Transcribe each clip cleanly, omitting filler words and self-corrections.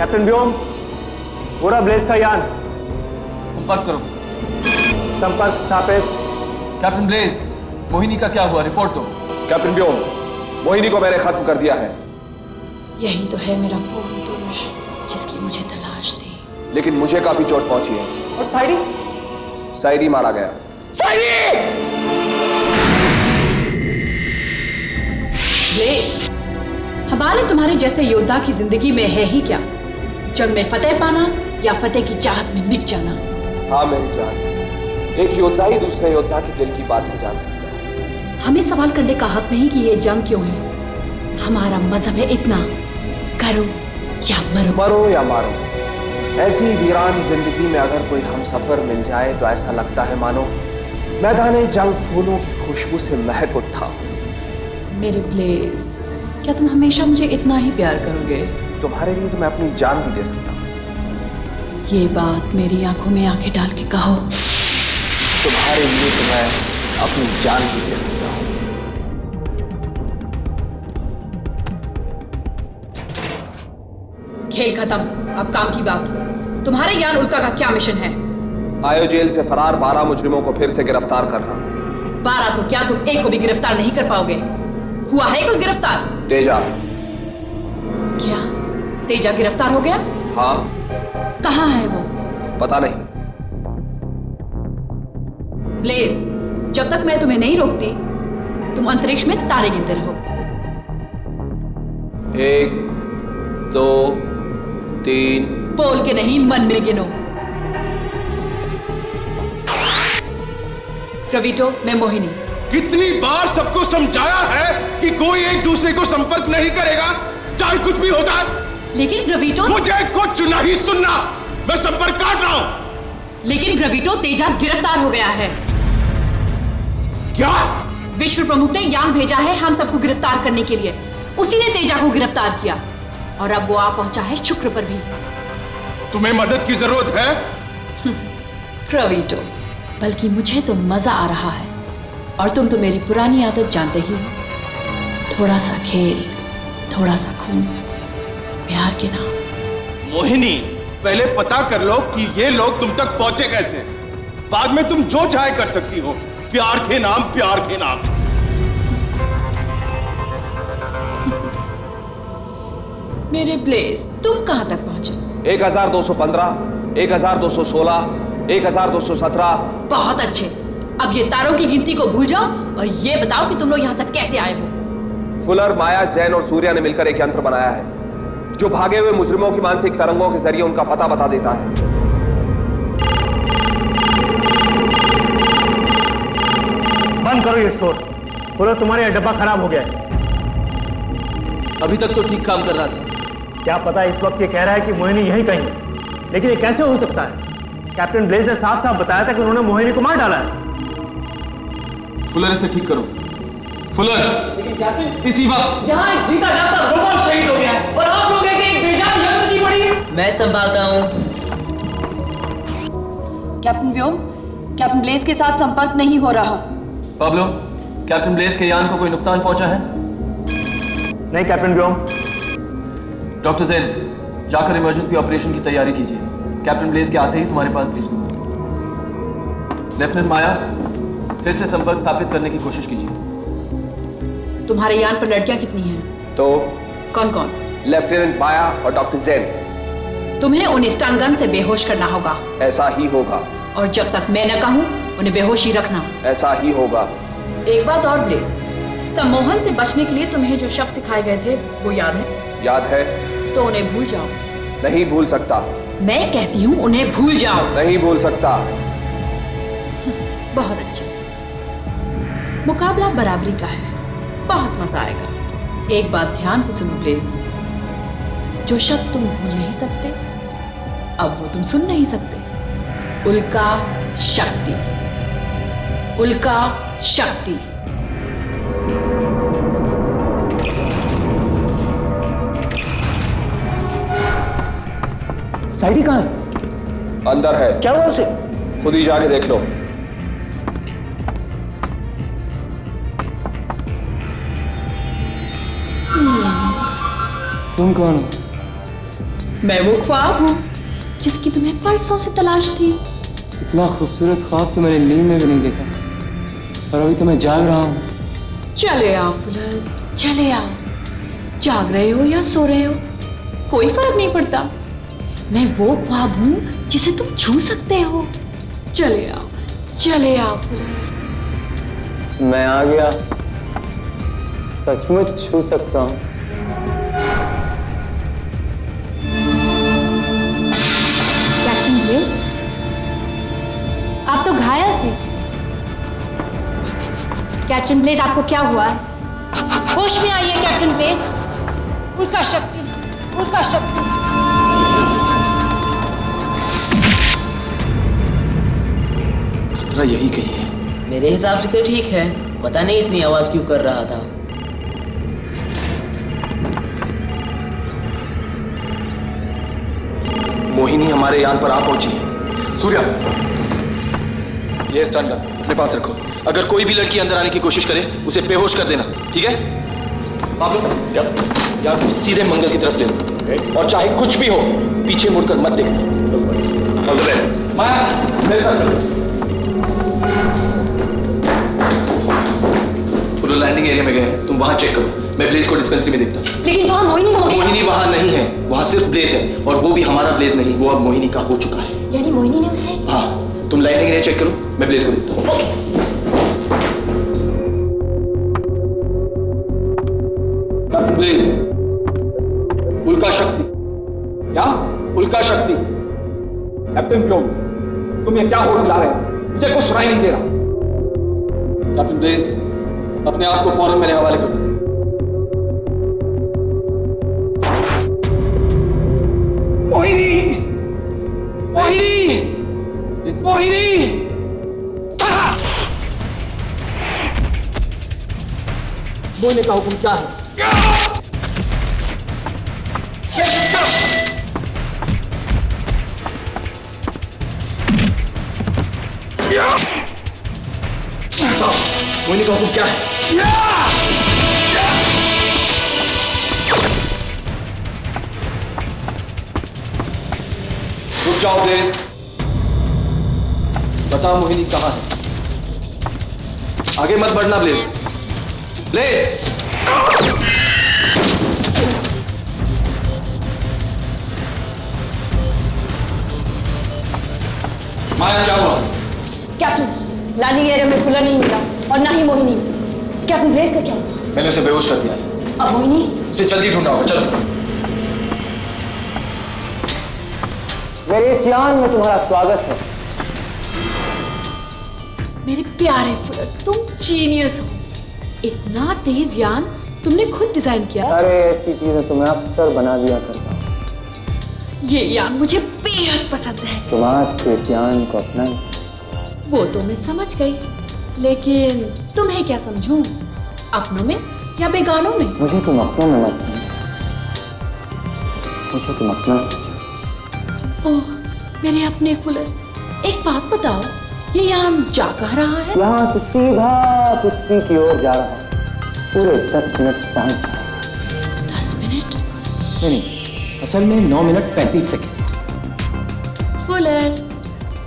Captain व्योम, पूरा Blaze का यान संपर्क करो। संपर्क स्थापित। कैप्टन ब्लेज, मोहिनी का क्या हुआ, रिपोर्ट दो। कैप्टन व्योम, मोहिनी को मैंने खत्म कर दिया है। यही तो है मेरा पूर्ण पुरुष जिसकी मुझे तलाश थी। लेकिन मुझे काफी चोट पहुंची है। और साइडी? साइडी मारा गया। ब्लेज, हमारे तुम्हारे जैसे योद्धा की जिंदगी में है ही क्या? जंग में फतेह पाना या फतेह की चाहत में मिट जाना? हाँ मेरी जान, एक योद्धा ही दूसरे योद्धा के दिल की बात को जान सकता है। हमें सवाल करने का हक नहीं कि ये जंग क्यों है। हमारा मजहब है इतना, करो या मरो। मरो या मारो, ऐसी वीरान जिंदगी में अगर कोई हम सफर मिल जाए तो ऐसा लगता है मानो मैदाने जंग फूलों की खुशबू से महक उठा। मेरे ब्लेज, क्या तुम हमेशा मुझे इतना ही प्यार करोगे? तुम्हारे लिए तो मैं अपनी जान भी दे सकता हूँ। ये बात मेरी आंखों में आंखें डाल के कहो। तुम्हारे लिए तो मैं अपनी जान भी दे सकता हूँ। खेल खत्म, अब काम की बात। तुम्हारे यान उल्का का क्या मिशन है? आयो जेल से फरार 12 मुजरिमों को फिर से गिरफ्तार करना। 12 तो क्या, तुम एक को भी गिरफ्तार नहीं कर पाओगे। हुआ है कोई गिरफ्तार? तेजा। क्या तेजा गिरफ्तार हो गया? हाँ। कहाँ है वो? पता नहीं। ब्लेज, जब तक मैं तुम्हें नहीं रोकती तुम अंतरिक्ष में तारे गिनते रहो। 1 2 3। बोल के नहीं, मन में गिनो। रवीटो, मैं मोहिनी। कितनी बार सबको समझाया है कि कोई एक दूसरे को संपर्क नहीं करेगा, चाहे कुछ भी हो जाए। लेकिन रवीटो, मुझे कुछ नहीं सुनना, मैं संपर्क काट रहा हूं। लेकिन रवीटो, तेजा गिरफ्तार हो गया है। क्या? विश्व प्रमुख ने यान भेजा है हम सबको गिरफ्तार करने के लिए। उसी ने तेजा को गिरफ्तार किया और अब वो आ पहुंचा है शुक्र पर भी। तुम्हें मदद की जरूरत है? रवीटो, बल्कि मुझे तो मजा आ रहा है। और तुम तो मेरी पुरानी आदत जानते ही हो, थोड़ा सा खेल, थोड़ा सा खून, प्यार के नाम। मोहिनी, पहले पता कर लो कि ये लोग तुम तक पहुंचे कैसे। बाद में तुम जो चाहे कर सकती हो, प्यार के नाम, प्यार के नाम। मेरे ब्लेज, तुम कहां तक पहुंचे? 1215, 1216, 1217। बहुत अच्छे। अब ये तारों की गिनती को भूल जाओ और ये बताओ कि तुम लोग यहां तक कैसे आए हो। फुलर, माया, जैन और सूर्या ने मिलकर एक यंत्र बनाया है जो भागे हुए मुजरिमों की मानसिक तरंगों के जरिए उनका पता बता देता है। बंद करो ये शोर। बोलो, तुम्हारा यह डब्बा खराब हो गया है। अभी तक तो ठीक काम कर रहा था। क्या पता इस वक्त ये कह रहा है कि मोहिनी यहीं कहीं है, लेकिन ये कैसे हो सकता है? कैप्टन ब्लेज ने साफ साफ बताया था कि उन्होंने मोहिनी को मार डाला है। फुलर, इसे ठीक करो। फुलर, लेकिन कैप्टन, इसी वक्त यहाँ एक जीता जाता रोबोट शहीद हो गया है और आप लोग एक बेजान यंत्र की पड़ी है। मैं संभालता हूँ। कैप्टन व्योम, कैप्टन ब्लेज के साथ संपर्क नहीं हो रहा। पाब्लो, कैप्टन ब्लेज के यान को कोई नुकसान पहुंचा है? नहीं कैप्टन व्योम। डॉक्टर जैन, जाकर इमरजेंसी ऑपरेशन की तैयारी कीजिए। कैप्टन ब्लेज के आते ही तुम्हारे पास भेज दूंगा। लेफ्टिनेंट माया, फिर से संपर्क स्थापित करने की कोशिश कीजिए। तुम्हारे यान पर लड़कियां कितनी हैं? तो कौन कौन? लेफ्टिनेंट माया और डॉक्टर जैन। तुम्हें उन्हें स्टन गन से बेहोश करना होगा। ऐसा ही होगा। और जब तक मैं न कहूं उन्हें बेहोश ही रखना। ऐसा ही होगा। एक बात और ब्लेज, सम्मोहन से बचने के लिए तुम्हें जो शब्द सिखाए गए थे वो याद है? याद है। तो उन्हें भूल जाओ। नहीं भूल सकता। मैं कहती हूँ उन्हें भूल जाओ। नहीं भूल सकता। बहुत अच्छा। मुकाबला बराबरी का है, बहुत मजा आएगा। एक बात ध्यान से सुनो प्लीज, जो शब्द तुम भूल नहीं सकते अब वो तुम सुन नहीं सकते। उल्का शक्ति, उल्का शक्ति। साइडी कहाँ है? अंदर है। क्या हुआ उसे? खुद ही जाके देख लो। तुम कौन हो? मैं वो ख्वाब हूँ जिसकी तुम्हें परसों से तलाश थी। इतना खूबसूरत ख्वाब तो मैंने नींद में भी नहीं देखा, और अभी तो मैं जाग रहा हूँ। चले आओ फुलर, चले आओ। जाग रहे हो या सो रहे हो, कोई फर्क नहीं पड़ता। मैं वो ख्वाब हूँ जिसे तुम छू सकते हो। चले आओ फुलर। मैं आ गया, सचमुच छू सकता हूँ। कैप्टन ब्लेज, आप तो घायल थे। कैप्टन ब्लेज, आपको क्या हुआ है? होश में आइए कैप्टन ब्लेज। उल्का शक्ति, उल्का शक्ति। खतरा यही कहीं है। मेरे हिसाब से तो ठीक है, पता नहीं इतनी आवाज क्यों कर रहा था। मोहिनी हमारे यान पर आ पहुंची है। सूर्या, ये स्टन गन अपने पास रखो। अगर कोई भी लड़की अंदर आने की कोशिश करे उसे बेहोश कर देना, ठीक है? पाब्लो, यार तुम सीधे मंगल की तरफ ले लो, और चाहे कुछ भी हो पीछे मुड़कर मत देखना। माया, मेरे साथ चलो। फुलर लैंडिंग एरिया में गए हैं, तुम वहां चेक करो। मैं ब्लेज को डिस्पेंसरी में देखता हूँ। लेकिन वहां मोहिनी हो गया। मोहिनी वहां नहीं है, वहां सिर्फ ब्लेज है, और वो भी हमारा ब्लेज नहीं, वो अब मोहिनी का हो चुका है। यानी मोहिनी ने उसे? हाँ, तुम लैंडिंग एरिया चेक करो, मैं ब्लेज को देखता हूँ। ब्लेज, उल्का शक्ति। क्या? उल्का शक्ति? कैप्टन फ्लोम, तुम ये क्या होड़ खिला रहे हो? मुझे कुछ सुनाई नहीं दे रहा। कैप्टन ब्लेज, अपने आप को फौरन मेरे हवाले कर दो। मोहिनी! मोहिनी! मोहिनी! बोलने का हुक्म क्या है? मोहिनी का हुक्म क्या है? रुक जाओ ब्लेज, बताओ मोहिनी कहाँ है? आगे मत बढ़ना ब्लेज। ब्लेज! माया क्या हुआ? कैप्टन, लैंडिंग एरिया में खुला नहीं मिला और ना ही मोहिनी। कैप्टन ब्लेज का क्या? मैंने उसे बेहोश कर दिया है। अब मोहिनी? उसे जल्दी ढूंढना होगा, चलो। मेरे इस यान में तुम्हारा स्वागत है। मेरे प्यारे फुलर, तुम जीनियस हो। इतना तेज यान तुमने खुद डिजाइन किया? अरे ऐसी चीजें तो मैं अक्सर बना दिया करता हूँ। ये यान मुझे बेहद पसंद है। तुम आज से इस यान को अपना वो तो मैं समझ गई, लेकिन तुम्हें क्या समझूं? अपनों में या बेगानों में? मुझे तुम अपनों में मत समझो, मुझे तुम अपना समझो। ओह मेरे अपने फुलर, एक बात बताओ, ये यान जा कहाँ रहा है? यहाँ से सीधा पृथ्वी की ओर जा रहा है। पूरे 10 मिनट पहुंच जाए। 10 मिनट? नहीं, असल में 9 मिनट 35 सेकेंड। फुलर,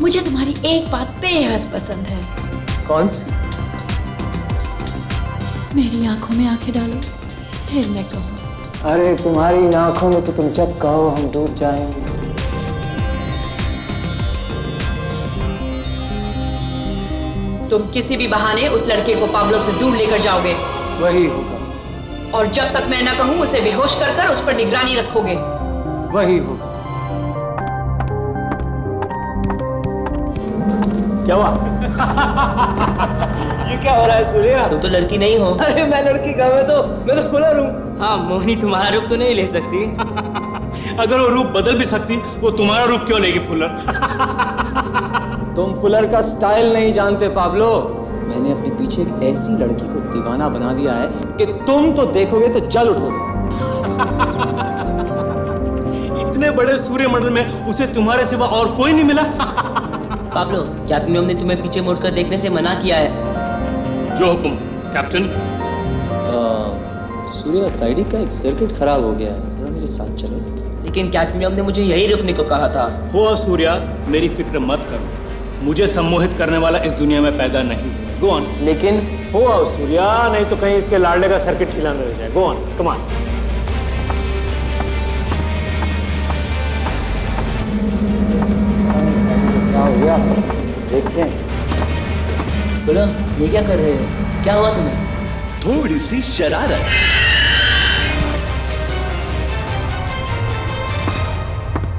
मुझे तुम्हारी एक बात बेहद पसंद है। कौन सी? मेरी आंखों में आंखें डालो, फिर मैं कहूँ। अरे तुम्हारी आंखों में तो तुम जब कहो हम डूब जाएंगे। तुम किसी भी बहाने उस लड़के को पाब्लो से दूर लेकर जाओगे। वही होगा। और जब तक मैं न कहूँ उसे बेहोश कर कर उस पर निगरानी रखोगे। वही होगा। क्या हुआ? ये क्या हो रहा है सूर्या? तुम तो लड़की नहीं हो। अरे मैं लड़की का, मैं तो फुलर हूँ। हाँ, मोहिनी तुम्हारा रूप तो नहीं ले सकती। अगर वो रूप बदल भी सकती, वो तुम्हारा रूप क्यों लेगी फुलर? तुम फुलर का स्टाइल नहीं जानते पाब्लो। मैंने अपने पीछे एक ऐसी लड़की को दीवाना बना दिया है कि तुम तो देखोगे तो जल उठोगे। इतने बड़े सूर्यमंडल में उसे तुम्हारे सिवा और कोई नहीं मिला? पाब्लो, कैप्टन ने तुम्हें पीछे मुड़कर देखने से मना किया है। जो हुक्म कैप्टन। सूर्या, साइडी का एक सर्किट खराब हो गया है, जरा मेरी के साथ चलो। लेकिन कैप्टन मैम ने मुझे यही रुकने को कहा था। हो सूर्या, मेरी फिक्र मत करो, मुझे सम्मोहित करने वाला इस दुनिया में पैदा नहीं। Go on. लेकिन हो सूर्या, नहीं तो कहीं इसके लाडले का सर्किट हिला न रह जाए। Go on, come on. क्या हो गया देखते हैं। बोलो, ये क्या कर रहे हो? क्या हुआ तुम्हें? थोड़ी सी शरारत।